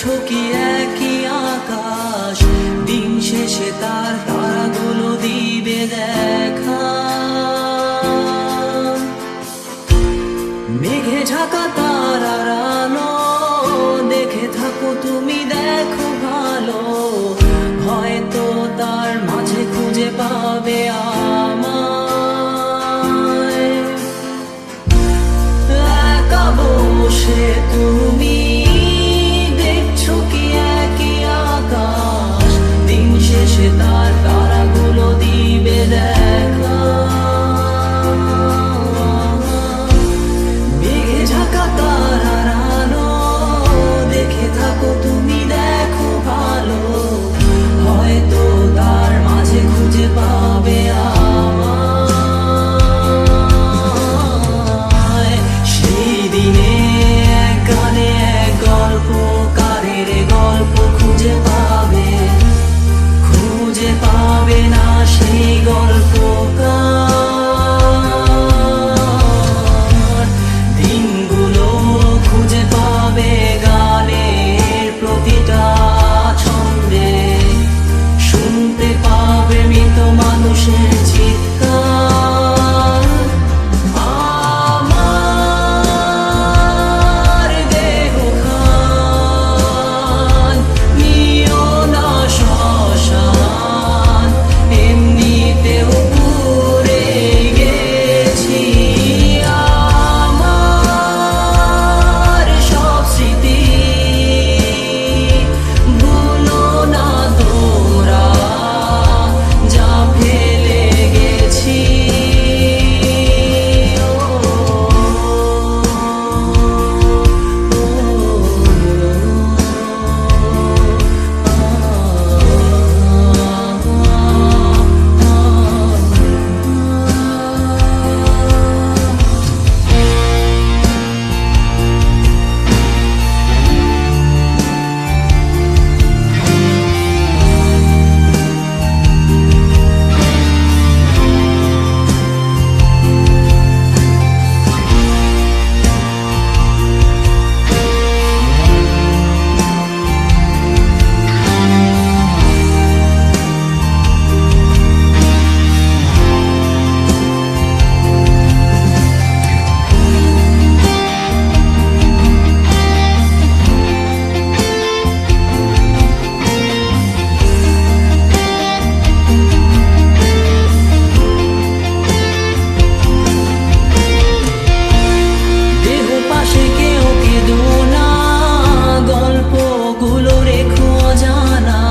দেখছো কি একই আকাশ, দিন শেষে তার তারাগুলো দিবে দেখা। মেঘে ঢাকা তারার আলো দেখে থাকো তুমি, দেখো ভালো, হয়তো তার মাঝে খুঁজে পাবে আমায়। একা বসে তুমি দেখছো কি একই আকাশ, দিন শেষে তার তারাগুলো দিবে দেখা। মেঘে ঢাকা তারার আলো দেখে থাকো তুমি, দেখো ভালো, হয়তো তার মাঝে খুঁজে পাবে আমায়। সেই দিনে এক গানে এক গল্পকারের গল্প খুঁজে পাবে, খুঁজে পাবে না সেই গল্পকার। দিনগুলো খুঁজে পাবে গানের প্রতিটা ছন্দে, শুনতে পাবে মৃত মানুষের চিৎকার। আমার দেহখান নিও না শ্মশান, এমনিতেও পুড়ে গেছি। আমার সব স্মৃতি ভুলো না তোমরা, যা ফেলে গেছি। দেহ পাশে কেউ কেঁদো না, গল্পগুলো রেখো অজানা,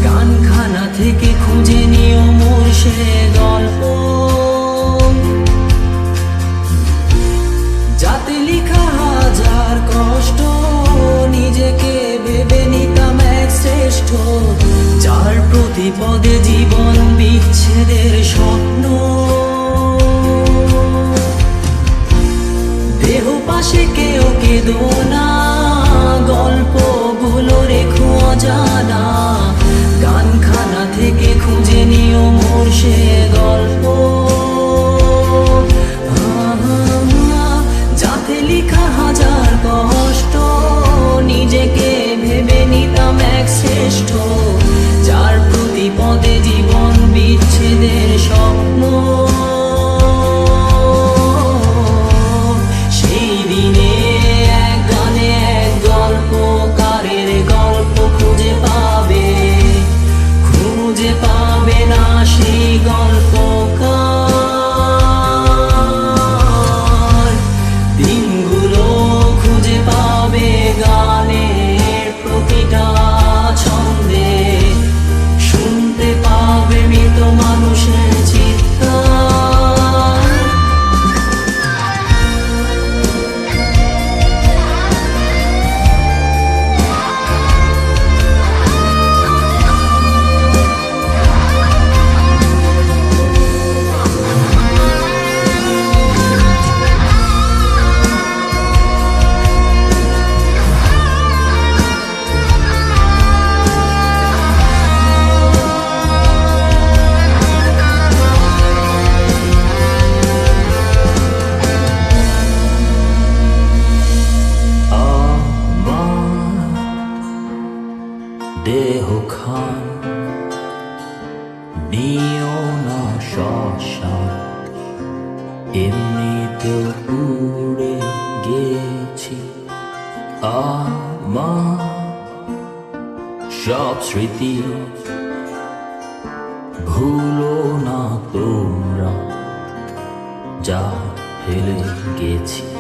গানখানা থেকে খুঁজে নিও মোর সে গল্প, যাতে লিখা হাজার কষ্ট নিজেকে ভেবে নিতাম এক শ্রেষ্ঠ, যার প্রতি পদে জীবন বিচ্ছেদের স্বপ্ন। দেহ পাশে কেউ কেঁদো না, গল্পগুলো রেখো অজানা, গানখানা থেকে খুঁজে নিও মোর সে গল্প, যাতে লিখা হাজার কষ্ট নিজেকে ভেবে নিতাম এক শ্রেষ্ঠ, যার প্রতি পদে জীবন বিচ্ছেদের স্বপ্ন। সেই দিনে এক গানে এক গল্পকারের গল্প খুঁজে পাবে, খুঁজে পাবে না সেই গল্প। পাষাণ এমনিতেও পুড়ে গেছি আমার সব স্মৃতি ভুলো না তোমরা যা ফেলে গেছি